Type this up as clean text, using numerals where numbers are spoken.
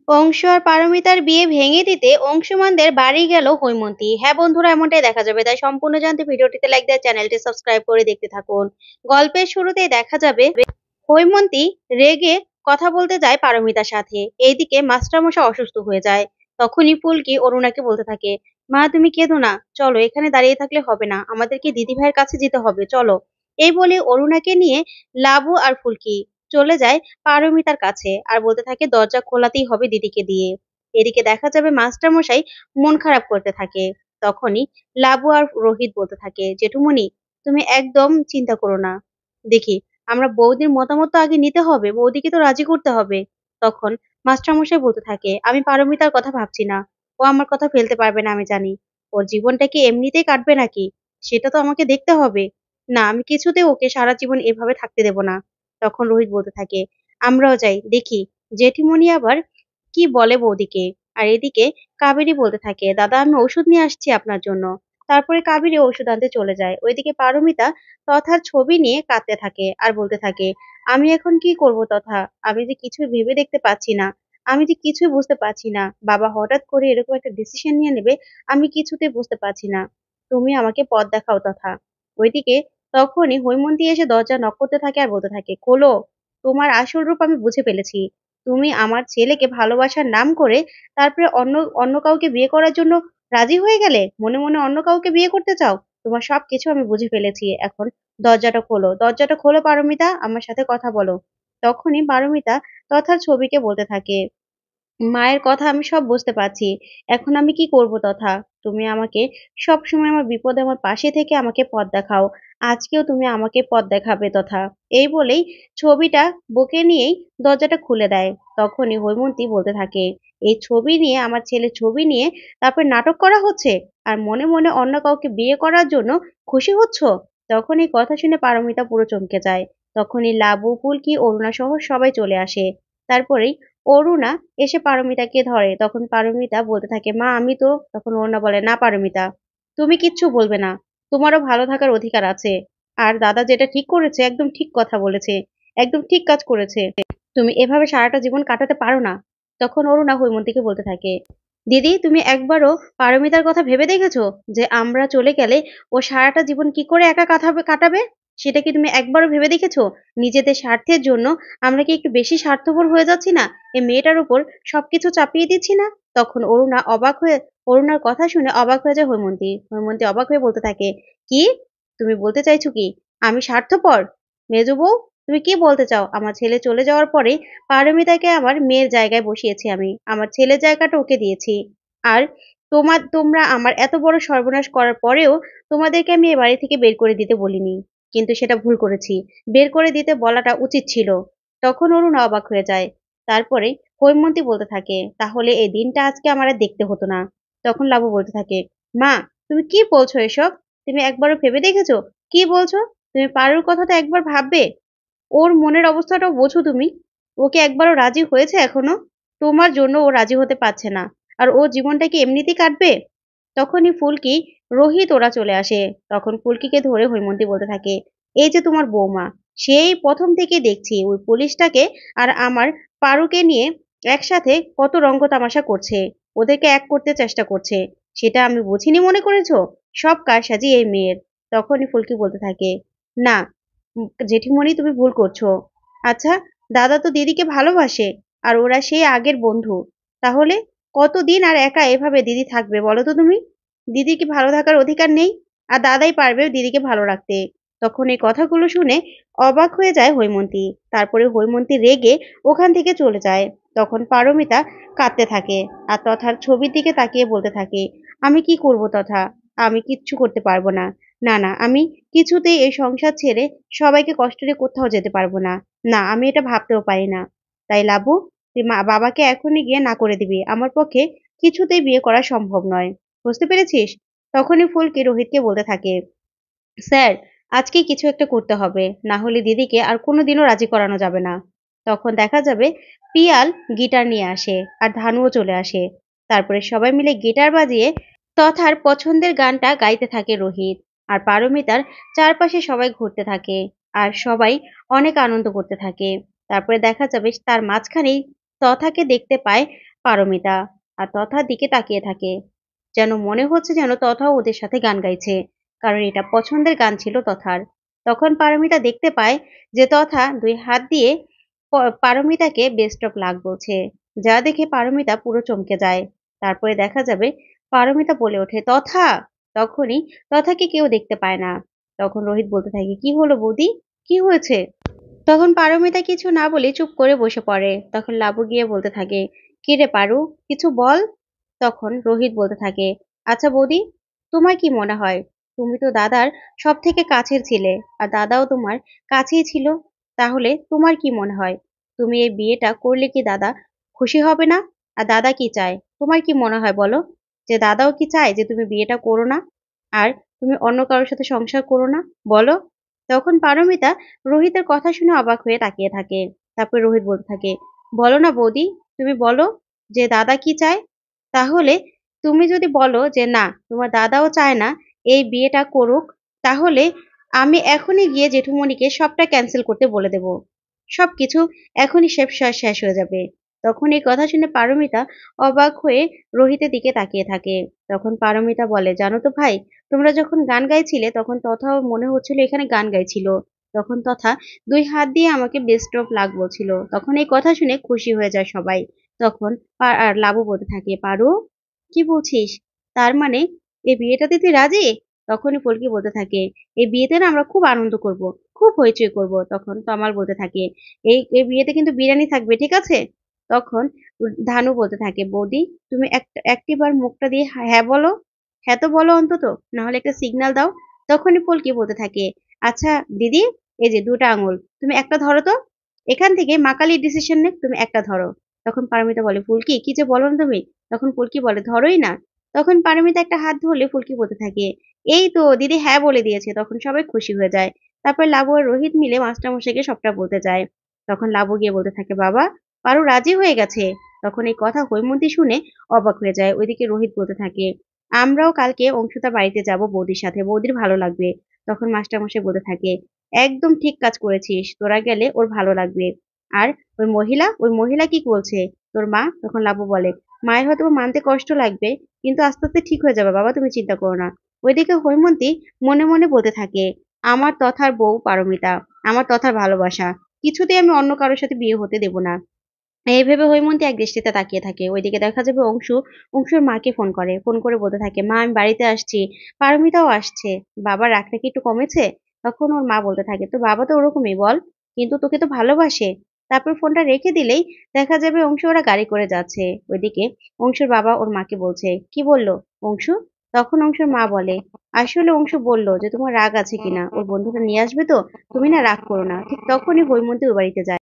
অংশু আর পারমিতার বিয়ে ভেঙে দিতে অংশুমানদের বাড়ি গেল হৈমন্তী। হ্যাঁ বন্ধুরা, এমনটাই দেখা যাবে। তাই সম্পূর্ণ জানতে ভিডিওটিতে লাইক দিয়ে চ্যানেলটি সাবস্ক্রাইব করে দেখতে থাকুন। গল্পের শুরুতেই দেখা যাবে হৈমন্তী রেগে কথা বলতে যায় পারমিতার সাথে। এইদিকে মাস্টারমশাই অসুস্থ হয়ে যায়। তখনই ফুলকি অরুণাকে বলতে থাকে, মা তুমি কেঁদো না, চলো, এখানে দাঁড়িয়ে থাকলে হবে না, আমাদেরকে দিদি ভাইয়ের কাছে যেতে হবে, চলো। এই বলে অরুণাকে নিয়ে লাবু আর ফুলকি চলে যায় পারমিতার কাছে আর বলতে থাকে দরজা খোলাতেই হবে দিদিকে দিয়ে। এদিকে দেখা যাবে মাস্টার মশাই মন খারাপ করতে থাকে। তখনই লাবু আর রোহিত বলতে থাকে, জেঠুমনি তুমি একদম চিন্তা করো না, দেখি আমরা বৌদির মতামত তো আগে নিতে হবে, বৌদিকে তো রাজি করতে হবে। তখন মাস্টার মশাই বলতে থাকে, আমি পারমিতার কথা ভাবছি না, ও আমার কথা ফেলতে পারবে না আমি জানি। ওর জীবনটা কি এমনিতেই কাটবে নাকি, সেটা তো আমাকে দেখতে হবে। না, আমি কিছুতে ওকে সারা জীবন এভাবে থাকতে দেব না। তখন রোহিত বলতে থাকে, আমরাও যাই, দেখি জেঠিমনি আবার কি বলে বৌদিকে। আর এদিকে কাবেরী বলতে থাকে, দাদা আমি ওষুধ নিয়ে আসছি আপনার জন্য। তারপরে কাবেরী ওষুধ আনতে চলে যায়। ওইদিকে পারমিতা তথার ছবি নিয়ে কাঁদতে থাকে আর বলতে থাকে, আমি এখন কি করব তথা, আমি যে কিছুই ভেবে দেখতে পাচ্ছি না, আমি যে কিছুই বুঝতে পারছি না, বাবা হঠাৎ করে এরকম একটা ডিসিশন নিয়ে নেবে, আমি কিছুতে বুঝতে পারছি না, তুমি আমাকে পথ দেখাও তথা। ওইদিকে তখনই হৈমন্তী এসে দরজা নক করতে থাকে আর বলতে থাকে, খোলো, তোমার আসল রূপ আমি বুঝে ফেলেছি। তুমি আমার ছেলেকে ভালোবাসার নাম করে তারপরে অন্য অন্য কাউকে বিয়ে করার জন্য রাজি হয়ে গেলে, মনে মনে অন্য কাউকে বিয়ে করতে চাও। তোমার সবকিছু আমি বুঝে ফেলেছি। এখন দরজাটা খোলো, দরজাটা খোলো পারমিতা, আমার সাথে কথা বলো। তখনই পারমিতা তথার ছবিকে বলতে থাকে, মায়ের কথা আমি সব বুঝতে পারছি। এখন আমি কি করব তথা? তুমি আমাকে সবসময় আমার বিপদে আমার পাশে থেকে আমাকে পথ দেখাও। আজকেও তুমি আমাকে পথ দেখাবে তথা। এই বলেই ছবিটা বুকে নিয়েই দরজাটা খুলে দেয়। তখনই হৈমন্তী বলতে থাকে, এই ছবি নিয়ে, আমার ছেলের ছবি নিয়ে তারপর নাটক করা হচ্ছে আর মনে মনে অন্য কাউকে বিয়ে করার জন্য খুশি হচ্ছ। তখন এই কথা শুনে পারমিতা পুরো চমকে যায়। তখনই লাবু, ফুলকি, অরুণা সহ সবাই চলে আসে। তারপরেই অরুণা এসে পারমিতাকে ধরে। তখন পারমিতা বলতে থাকে, মা আমি তো। তখন অরুণা বলে, না পারমিতা, তুমি কিচ্ছু বলবে না, তোমারও ভালো থাকার অধিকার আছে। আর দাদা যেটা ঠিক করেছে একদম ঠিক কথা বলেছে, একদম ঠিক কাজ করেছে, তুমি এভাবে সারাটা জীবন কাটাতে পারো না। তখন অরুণা হৈমন্তীকে বলতে থাকে, দিদি তুমি একবারও পারমিতার কথা ভেবে দেখেছো যে আমরা চলে গেলে ও সারাটা জীবন কি করে একা কাটাবে? সেটা কি তুমি একবারও ভেবে দেখেছো? নিজেদের স্বার্থের জন্য আমরা কি একটু বেশি স্বার্থপর হয়ে যাচ্ছি না? এই মেয়েটার উপর সবকিছু চাপিয়ে দিচ্ছি না? তখন অরুণার কথা শুনে অবাক হয়ে যায় হৈমন্তী। হৈমন্তী অবাক হয়ে বলতে থাকে, কি তুমি বলতে চাইছো কি আমি স্বার্থপর? মেজো বউ, তুমি কি বলতে চাও? আমার ছেলে চলে যাওয়ার পরে পারমিতাকে আমার মেয়ের জায়গায় বসিয়েছি আমি, আমার ছেলের জায়গাটা ওকে দিয়েছি। আর তোমরা আমার এত বড় সর্বনাশ করার পরেও তোমাদেরকে আমি এ বাড়ি থেকে বের করে দিতে বলিনি, কিন্তু সেটা ভুল করেছি, বের করে দিতে বলাটা উচিত ছিল। তখন অরুণ অবাক হয়ে যায়। তারপরে হৈমন্তী বলতে থাকে, তাহলে এই দিনটা আজকে আমার আর দেখতে হতো না। তখন লাবু বলতে থাকে, মা তুমি কি বলছো এসব? তুমি একবারও ভেবে দেখেছো? কি বলছো? তুমি পারুর কথা তো একবার ভাববে, ওর মনের অবস্থাটাও বোঝো তুমি। ও কি একবারও রাজি হয়েছে এখনো? তোমার জন্য ও রাজি হতে পারছে না। আর ও জীবনটা কি এমনিতেই কাটবে? তখনই ফুলকি, রোহিত ওরা চলে আসে। তখন ফুলকিকে ধরে হৈমন্তী বলতে থাকে, এই যে তোমার বৌমা, সেই প্রথম থেকে দেখছি ওই পুলিশটাকে আর আমার পারুকে নিয়ে একসাথে কত রঙ্গ তামাশা করছে, ওদেরকে এক করতে চেষ্টা করছে। সেটা আমি বুঝিনি মনে করেছো? সব কারসাজি এই মেয়ের। তখনই ফুলকি বলতে থাকে, না জেঠিমণি তুমি ভুল করছো। আচ্ছা, দাদা তো দিদিকে ভালোবাসে আর ওরা সেই আগের বন্ধু। তাহলে কতদিন আর একা এভাবে দিদি থাকবে বলো তো তুমি? দিদির কি ভালো থাকার অধিকার নেই? আর দাদাই পারবে দিদিকে ভালো রাখতে। তখন এই কথাগুলো শুনে অবাক হয়ে যায় হৈমন্তী। তারপরে হৈমন্তী রেগে ওখান থেকে চলে যায়। তখন পারমিতা কাঁদতে থাকে আর তথার ছবির দিকে তাকিয়ে বলতে থাকে, আমি কি করব তথা, আমি কিচ্ছু করতে পারবো না। না না, আমি কিছুতেই এই সংসার ছেড়ে সবাইকে কষ্ট দিয়ে কোথাও যেতে পারবো না। না, আমি এটা ভাবতেও পারি না। তাই লাবু, তুই বাবাকে এখনই গিয়ে না করে দিবি, আমার পক্ষে কিছুতেই বিয়ে করা সম্ভব নয়। বুঝতে পেরেছিস? তখনই ফুলকি রোহিতকে বলতে থাকে, স্যার আজকে কিছু একটা করতে হবে, না হলে দিদিকে আর কোনোদিনও রাজি করানো যাবে না। তখন দেখা যাবে পিয়াল গিটার নিয়ে আসে আর ধানুও চলে আসে। তারপরে সবাই মিলে গিটার বাজিয়ে তথার পছন্দের গানটা গাইতে থাকে রোহিত। আর পারমিতার চারপাশে সবাই ঘুরতে থাকে আর সবাই অনেক আনন্দ করতে থাকে। তারপরে দেখা যাবে তার মাঝখানেই তথাকে দেখতে পায় পারমিতা আর তথার দিকে তাকিয়ে থাকে, যেন মনে হচ্ছে যেন তথাও ওদের সাথে গান গাইছে, কারণ এটা পছন্দের গান ছিল তথার। তখন পারমিতা দেখতে পায় যে তথা দুই হাত দিয়ে পারমিতাকে বেস্ট অফ লাক বলছে, যা দেখে পারমিতা পুরো চমকে যায়। তারপরে দেখা যাবে পারমিতা বলে ওঠে তথা। তখনই তথাকে কেউ দেখতে পায় না। তখন রোহিত বলতে থাকে, কি হলো বৌদি, কি হয়েছে? তখন পারমিতা কিছু না বলে চুপ করে বসে পড়ে। তখন লাবু গিয়ে বলতে থাকে, কি রে পারু, কিছু বল। তখন রোহিত বলতে থাকে, আচ্ছা বৌদি, তোমার কি মনে হয়, তুমি তো দাদার সব থেকে কাছের ছিলে, আর দাদাও তোমার কাছেই ছিল, তাহলে তোমার কি মনে হয়, তুমি এই বিয়েটা করলে কি দাদা খুশি হবে না? আর দাদা কি চায়, তোমার কি মনে হয় বলো, যে দাদাও কি চায় যে তুমি বিয়েটা করো না, আর তুমি অন্য কারোর সাথে সংসার করো না, বলো। তখন পারমিতা রোহিতের কথা শুনে অবাক হয়ে তাকিয়ে থাকে। তারপর রোহিত বলতে থাকে, বলো না বৌদি, তুমি বলো যে দাদা কি চায়। তাহলে তুমি যদি বলো যে না, তোমার দাদাও চায় না এই বিয়েটা করুক, তাহলে আমি এখনই গিয়ে জেঠুমনিকে সবটা ক্যান্সেল করতে বলে দেব, সবকিছু এখনই শেষ হয়ে যাবে। তখন এই কথা শুনে পারমিতা অবাক হয়ে রোহিতের দিকে তাকিয়ে থাকে। তখন পারমিতা বলে, জানো তো ভাই, তোমরা যখন গান গাইছিলে তখন তথাও মনে হচ্ছিল এখানে গান গাইছিল, তখন তথা দুই হাত দিয়ে আমাকে বেস্ট অফ লাক বলছিল। তখন এই কথা শুনে খুশি হয়ে যায় সবাই। তখন আর লাবু বলতে থাকে, পারু, কি বলছিস, তার মানে এই বিয়েটাতে তুই রাজি? তখনই পল্কি বলতে থাকে, এই বিয়েতে না আমরা খুব আনন্দ করব, খুব হইচই করব। তখন তমাল বলতে থাকে, এই বিয়েতে কিন্তু বিরিয়ানি থাকবে, ঠিক আছে? তখন ধানু বলতে থাকে, বৌদি, তুমি একটিবার মুখটা দিয়ে হ্যাঁ বলো, হ্যাঁ তো বলো অন্তত, না হলে একটা সিগন্যাল দাও। তখনই পল্কি বলতে থাকে, আচ্ছা দিদি, এই যে দুটা আঙুল, তুমি একটা ধরো তো, এখান থেকে মাকালি ডিসিশন নে, তুমি একটা ধরো। তখন পারমিতা বলে, ফুলকি কি যে বলো না তুমি। তখন ফুলকি বলে, ধরোই না। তখন পারমিতা একটা হাত ধরলে ফুলকি বলতে থাকে, এই তো দিদি হ্যাঁ বলে দিয়েছে। তখন সবাই খুশি হয়ে যায়। তারপর লাবু আর রোহিত মিলে মাস্টারমশাইকে সবটা বলতে যায়। তখন লাবু গিয়ে বলতে থাকে, বাবা, পারু রাজি হয়ে গেছে। তখন এই কথা হৈমন্তী শুনে অবাক হয়ে যায়। ওইদিকে রোহিত বলতে থাকে, আমরাও কালকে অংশুতার বাড়িতে যাব বৌদির সাথে, বৌদির ভালো লাগবে। তখন মাস্টারমশাই বলতে থাকে, একদম ঠিক কাজ করেছিস, তোরা গেলে ওর ভালো লাগবে। আর ওই মহিলা কি বলছে, তোর মা? তখন লাবু বলে, মায়ের হয়তো মানতে কষ্ট লাগবে, কিন্তু আস্তে আস্তে ঠিক হয়ে যাবে বাবা, তুমি চিন্তা করো না। ওইদিকে হৈমন্তী মনে মনে বলতে থাকে, আমার তথার বউ পারমিতা, আমার তথার ভালোবাসা, কিছুতেই আমি অন্য কারোর সাথে বিয়ে হতে দেব না। এই ভেবে হৈমন্তী এক দৃষ্টিতে তাকিয়ে থাকে। ওইদিকে দেখা যাবে অংশুর মাকে ফোন করে বলতে থাকে, মা আমি বাড়িতে আসছি, পারমিতাও আসছে, বাবার রাগটা কি একটু কমেছে? তখন ওর মা বলতে থাকে, তো বাবা তো ওরকমই বল, কিন্তু তোকে তো ভালোবাসে। তারপর ফোনটা রেখে দিলেই দেখা যাবে অংশু ওরা গাড়ি করে যাচ্ছে। ওইদিকে অংশুর বাবা ওর মাকে বলছে, কি বললো অংশু? তখন অংশুর মা বলে, আসলে অংশু বললো যে তোমার রাগ আছে কিনা, ওর বন্ধুটা নিয়ে আসবে, তো তুমি না রাগ করো না। ঠিক তখনই হৈমন্তী ওই বাড়িতে যায়।